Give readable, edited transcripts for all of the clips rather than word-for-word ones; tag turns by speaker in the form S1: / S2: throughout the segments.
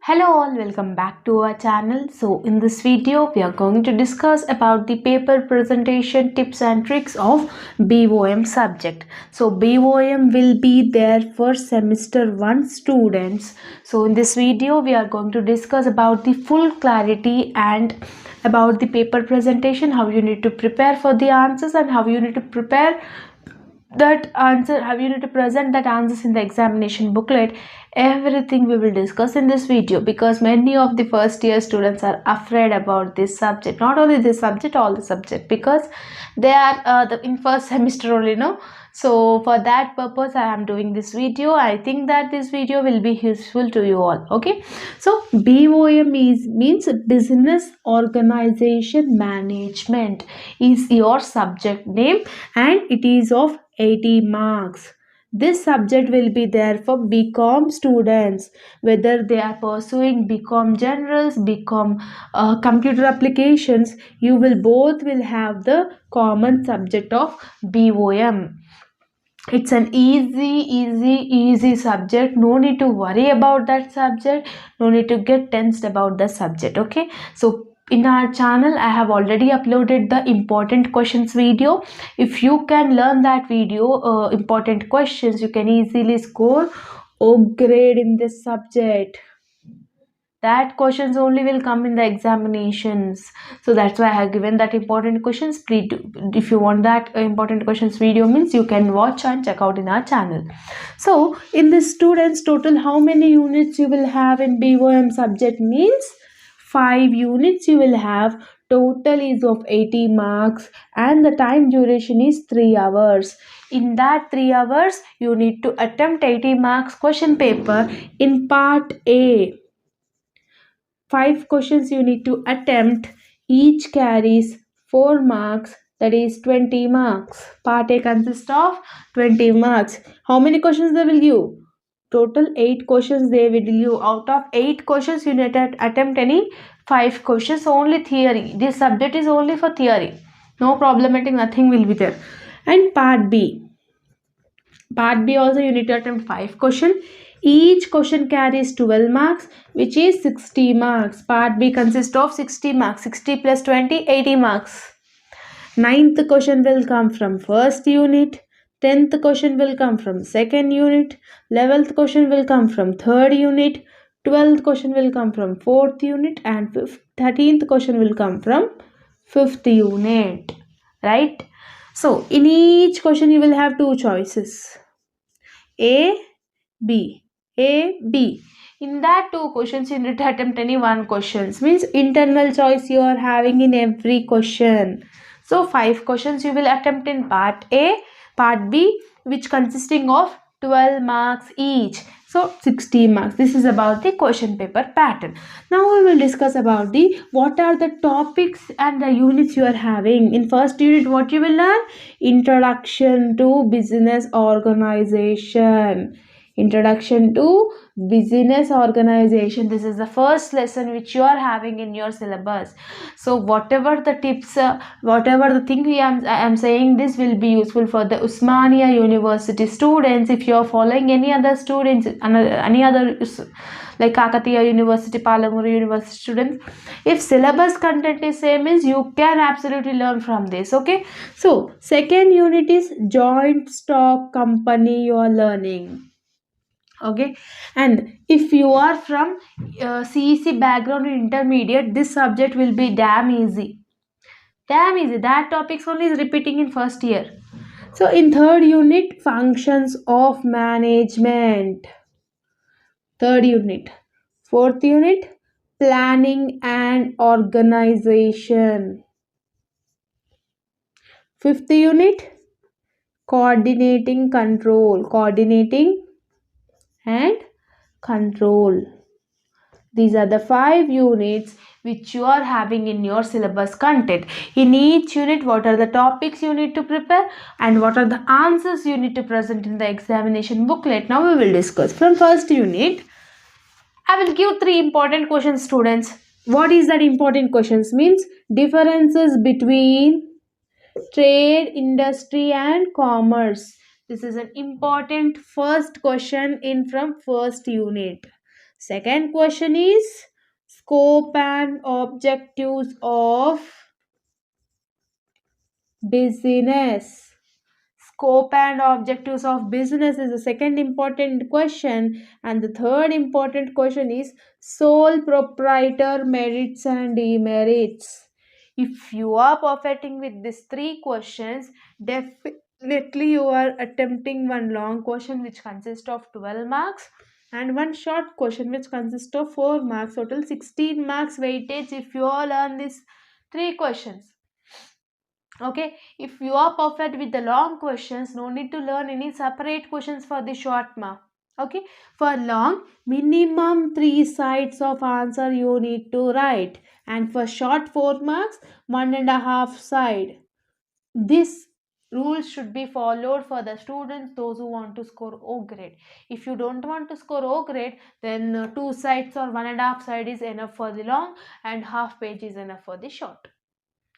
S1: Hello all, welcome back to our channel. So in this video we are going to discuss about the paper presentation tips and tricks of BOM subject. So BOM will be there for semester 1 students. So in this video we are going to discuss about the full clarity and about the paper presentation, how you need to prepare for the answers and how you need to prepare that answer, how you need to present that answers in the examination booklet. Everything we will discuss in this video, because many of the first year students are afraid about this subject, not only this subject, all the subject, because they are in first semester only, no. So for that purpose I am doing this video. I think that this video will be useful to you all. Okay, so BOM means business organization management is your subject name, and it is of 80 marks. This subject will be there for BCom students, whether they are pursuing BCom Generals, BCom Computer Applications. You will both will have the common subject of BOM. It's an easy subject. No need to worry about that subject. No need to get tensed about the subject. Okay, so in our channel I have already uploaded the important questions video. If you can learn that video, important questions, you can easily score O grade in this subject. That questions only will come in the examinations. So that's why I have given that important questions. Please do, if you want that important questions video, means you can watch and check out in our channel. So in the students total, how many units you will have in BOM subject means 5 units you will have. Total is of 80 marks and the time duration is 3 hours. In that 3 hours you need to attempt 80 marks question paper. In part A, 5 questions you need to attempt. Each carries 4 marks, that is 20 marks. Part A consists of 20 marks. How many questions they will give? Total 8 questions they will give. Out of 8 questions you need to attempt any 5 questions. Only theory. This subject is only for theory. No problematic, nothing will be there. And part B. Part B also you need to attempt 5 questions. Each question carries 12 marks, which is 60 marks. Part B consists of 60 marks. 60 plus 20, 80 marks. 9th question will come from first unit. 10th question will come from second unit. 11th question will come from third unit. 12th question will come from fourth unit. And 13th question will come from fifth unit. Right? So, in each question you will have 2 choices. A, B. A, B. In that 2 questions you need to attempt any 1 questions. Means internal choice you are having in every question. So 5 questions you will attempt in part A, part B, which consisting of 12 marks each. So 60 marks. This is about the question paper pattern. Now we will discuss about the what are the topics and the units you are having. In first unit what you will learn? Introduction to business organization. Introduction to business organization. This is the first lesson which you are having in your syllabus. So whatever the tips, whatever the thing I am saying, this will be useful for the Usmania University students. If you are following any other students, any other like Kakatiya University, Pallamuru University students, if syllabus content is same, is you can absolutely learn from this. Okay, so second unit is joint stock company you are learning. Okay, and if you are from CEC background in intermediate, this subject will be damn easy. That topics only is repeating in first year. So in third unit, functions of management. Third unit. Fourth unit, planning and organization. Fifth unit, coordinating and control. These are the 5 units which you are having in your syllabus content. In each unit, what are the topics you need to prepare and what are the answers you need to present in the examination booklet. Now we will discuss. From first unit, I will give 3 important questions, students. What is that important questions? Means differences between trade, industry and commerce. This is an important first question in from first unit. Second question is scope and objectives of business. Scope and objectives of business is the second important question, and the third important question is sole proprietor merits and demerits. If you are perfecting with these three questions, definitely you are attempting one long question which consists of 12 marks and one short question which consists of 4 marks, total 16 marks weightage if you all learn these three questions. Okay, if you are perfect with the long questions, no need to learn any separate questions for the short mark. Okay, for long, minimum 3 sides of answer you need to write, and for short 4 marks, 1.5 side. This rule should be followed for the students those who want to score O grade. If you don't want to score O grade, then 2 sides or 1.5 side is enough for the long, and half page is enough for the short.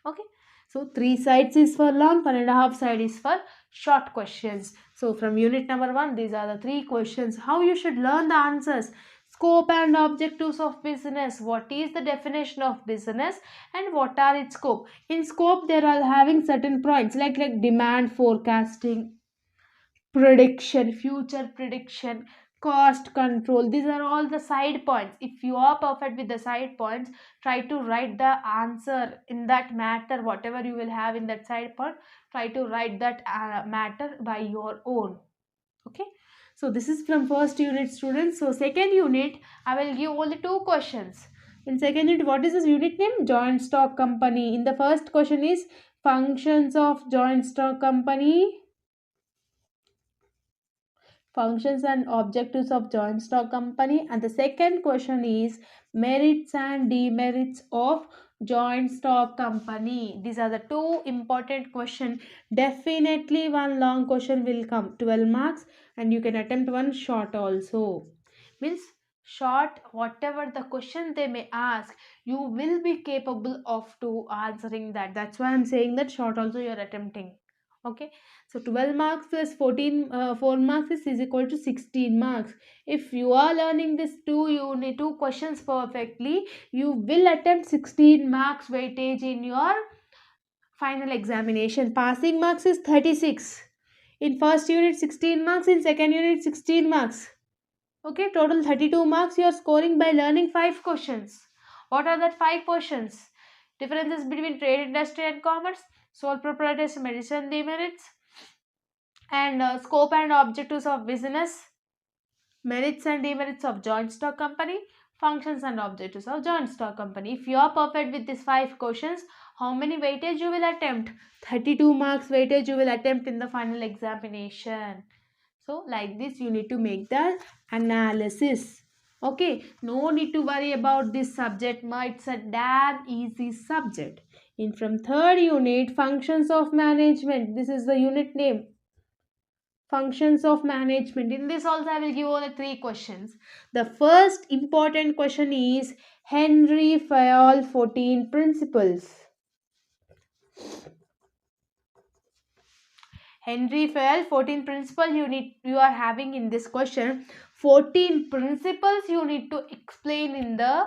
S1: Okay, so 3 sides is for long, 1.5 side is for short questions. So from unit number 1, these are the 3 questions. How you should learn the answers? Scope and objectives of business. What is the definition of business and what are its scope? In scope, they are having certain points like demand forecasting, prediction, future prediction, cost control. These are all the side points. If you are perfect with the side points, try to write the answer in that matter. Whatever you will have in that side point, try to write that matter by your own. Okay, so this is from first unit, students. So second unit, I will give only 2 questions. In second unit, what is this unit name? Joint stock company. In the first question is functions of joint stock company, functions and objectives of joint stock company, and the second question is merits and demerits of joint stock company. These are the two important questions. Definitely one long question will come, 12 marks, and you can attempt one short also. Means short, whatever the question they may ask, you will be capable of to answering that. That's why I'm saying that short also you are attempting. Okay, so 12 marks plus 4 marks is equal to 16 marks. If you are learning this two questions perfectly, you will attempt 16 marks weightage in your final examination. Passing marks is 36. In first unit 16 marks, in second unit 16 marks. Okay, total 32 marks you are scoring by learning 5 questions. What are that 5 questions? Differences between trade, industry and commerce, sole proprietors, medicine demerits, and scope and objectives of business, merits and demerits of joint stock company, functions and objectives of joint stock company. If you are perfect with these 5 questions, how many weightage you will attempt? 32 marks weightage you will attempt in the final examination. So like this you need to make the analysis. Okay, no need to worry about this subject. It's a damn easy subject. In from third unit, functions of management. This is the unit name, functions of management. In this also I will give only 3 questions. The first important question is Henry Fayol 14 principles. Henry Fayol 14 principles you are having in this question. 14 principles you need to explain in the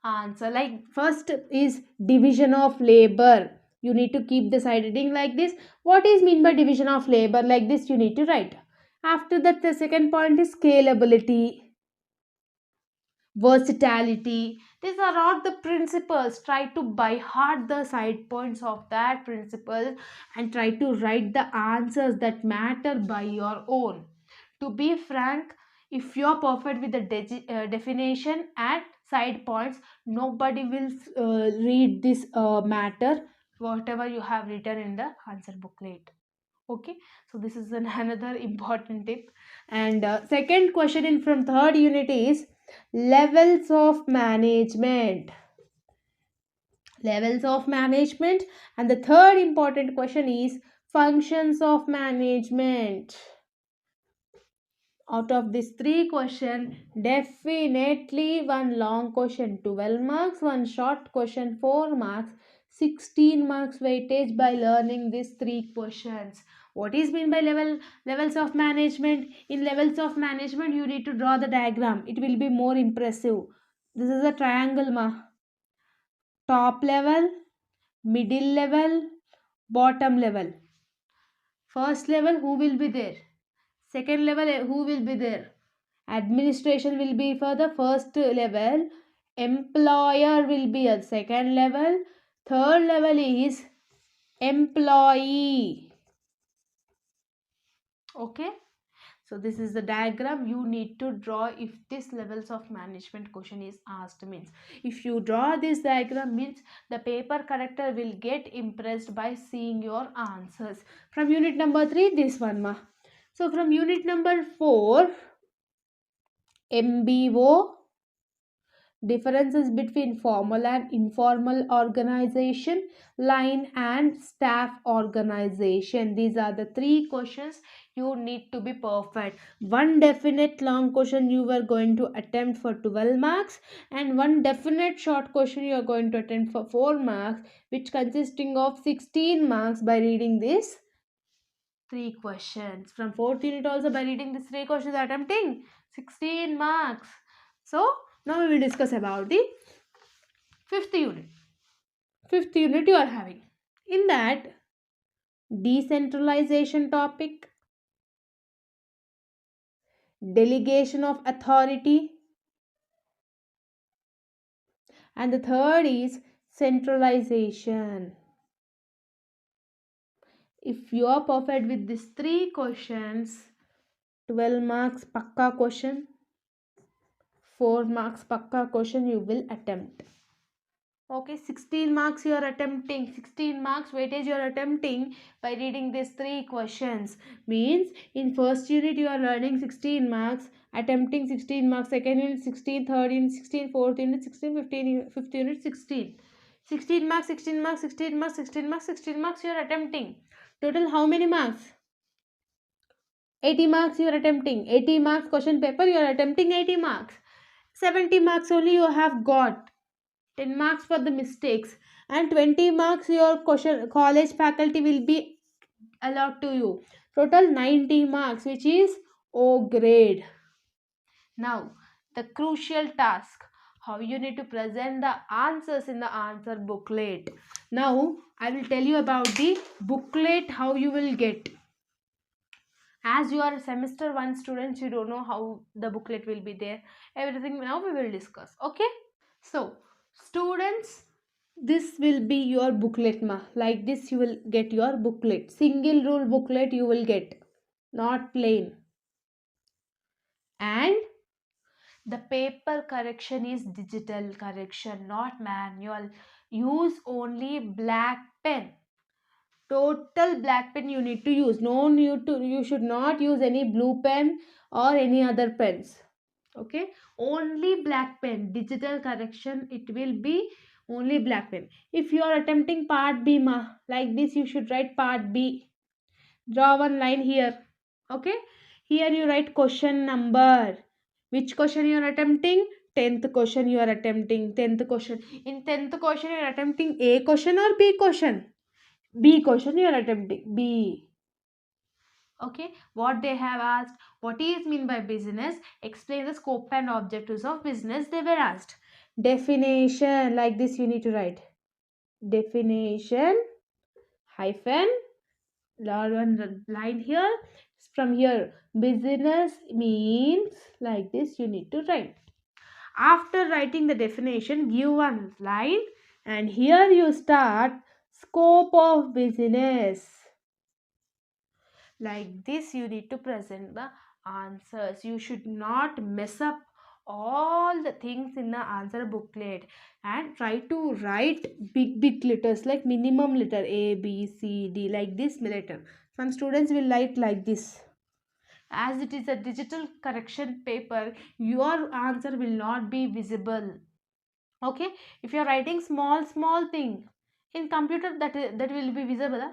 S1: answer. Like first is division of labor. You need to keep the side heading like this. What is mean by division of labor? Like this you need to write. After that, the second point is scalability, versatility. These are all the principles. Try to by heart the side points of that principle and try to write the answers that matter by your own. To be frank, if you are perfect with the definition and side points, nobody will read this matter whatever you have written in the answer booklet. Okay, so this is another important tip. And second question in from third unit is levels of management. Levels of management. And the third important question is functions of management. Out of these 3 questions, definitely one long question 12 marks, one short question 4 marks, 16 marks weightage by learning these 3 questions. What is mean by levels of management? In levels of management, you need to draw the diagram. It will be more impressive. This is a triangle, ma. Top level, middle level, bottom level. First level, who will be there? Second level, who will be there? Administration will be for the first level. Employer will be at second level. Third level is employee. Okay. So this is the diagram you need to draw if this levels of management question is asked. Means if you draw this diagram, means the paper corrector will get impressed by seeing your answers. From unit number 3, this one, ma. So from unit number 4, MBO, differences between formal and informal organization, line and staff organization. These are the 3 questions you need to be perfect. One definite long question you were going to attempt for 12 marks, and one definite short question you are going to attempt for 4 marks, which consisting of 16 marks by reading this 3 questions. From 4th unit also, by reading these 3 questions, attempting 16 marks. So now we will discuss about the 5th unit. 5th unit you are having. In that, decentralization topic, delegation of authority, and the third is centralization. If you are perfect with these 3 questions, 12 marks pakka question, 4 marks pakka question you will attempt. Okay, 16 marks you are attempting, 16 marks weightage you are attempting by reading these 3 questions. Means in first unit you are learning 16 marks, attempting 16 marks, second unit 16, third unit 16, fourth unit 16, 15, fifth unit 16. 16 marks, 16 marks, 16 marks, 16 marks, 16 marks you are attempting. Total how many marks? 80 marks you are attempting. 80 marks question paper you are attempting 80 marks. 70 marks only you have got. 10 marks for the mistakes, and 20 marks your question college faculty will be allowed to you. Total 90 marks, which is O grade. Now the crucial task, how you need to present the answers in the answer booklet. Now I will tell you about the booklet, how you will get. As you are semester 1 students, you don't know how the booklet will be there. Everything now we will discuss. Okay. So students, this will be your booklet, ma. Like this you will get your booklet. Single rule booklet you will get, not plain. And the paper correction is digital correction, not manual. Use only black pen. Total black pen you need to use. No need to, you should not use any blue pen or any other pens. Okay, only black pen. Digital correction, it will be only black pen. If you are attempting part B, ma, like this you should write part B. Draw one line here. Okay, here you write question number. Which question you are attempting? 10th question you are attempting. 10th question. In 10th question you are attempting A question or B question? B question you are attempting. B. Okay, what they have asked, what is mean by business, explain the scope and objectives of business, they were asked. Definition, like this you need to write. Definition hyphen one line here. From here, business means, like this you need to write. After writing the definition, give one line, and here you start scope of business. Like this you need to present the answers. You should not mess up all the things in the answer booklet, and try to write big letters, like minimum letter A, B, C, D, like this letter. Some students will write like this. As it is a digital correction paper, your answer will not be visible. Okay, if you are writing small thing in computer, that will be visible, huh?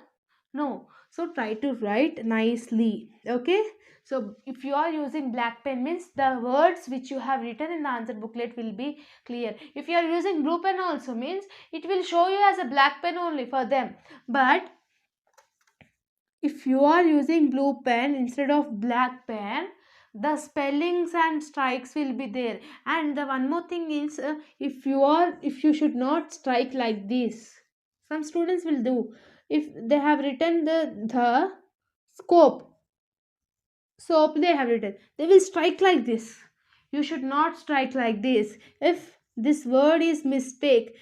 S1: No, so try to write nicely. Okay, so if you are using black pen, means the words which you have written in the answer booklet will be clear. If you are using blue pen also, means it will show you as a black pen only for them. But if you are using blue pen instead of black pen, the spellings and strikes will be there. And the one more thing is, if you should not strike like this. Some students will do, if they have written the scope, so they have written, they will strike like this. You should not strike like this. If this word is mistake,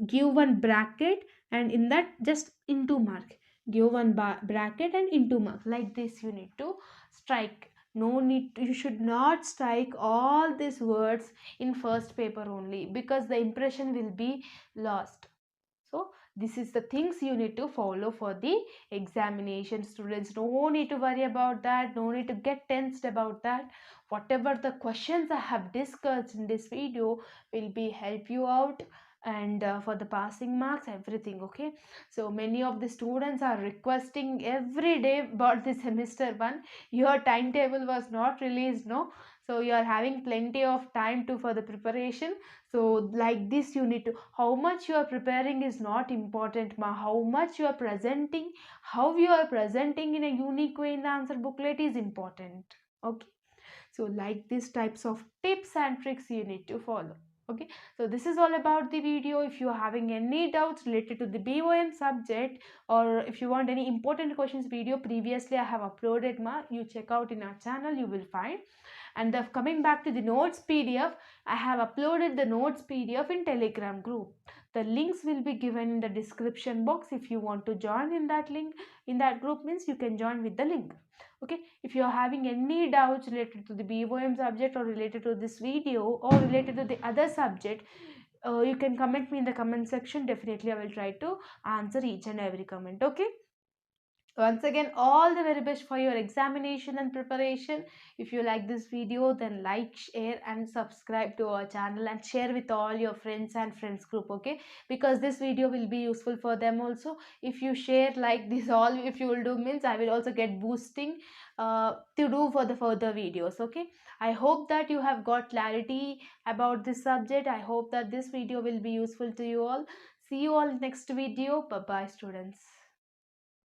S1: give one bracket, and in that just into mark. Give one bracket and into mark. Like this you need to strike. No need to, you should not strike all these words in first paper only, because the impression will be lost. So this is the things you need to follow for the examination. Students, no need to worry about that, no need to get tensed about that. Whatever the questions I have discussed in this video will be help you out, and for the passing marks, everything. Okay, so many of the students are requesting every day about the semester one. Your timetable was not released, no, so you are having plenty of time to for the preparation. So like this you need to, how much you are preparing is not important, ma, how much you are presenting, how you are presenting in a unique way in the answer booklet is important. Okay, so like these types of tips and tricks you need to follow. Okay, so this is all about the video. If you are having any doubts related to the BOM subject, or if you want any important questions video, previously I have uploaded, ma, you check out in our channel, you will find. And the coming back to the notes PDF, I have uploaded the notes PDF in Telegram group. The links will be given in the description box. If you want to join in that link, in that group, means you can join with the link. Okay, if you are having any doubts related to the BOM subject, or related to this video, or related to the other subject, you can comment me in the comment section. Definitely I will try to answer each and every comment. Okay, once again, all the very best for your examination and preparation. If you like this video, then like, share and subscribe to our channel, and share with all your friends and friends group. Okay, because this video will be useful for them also. If you share like this all, if you will do, means I will also get boosting to do for the further videos. Okay, I hope that you have got clarity about this subject. I hope that this video will be useful to you all. See you all next video. Bye bye, students.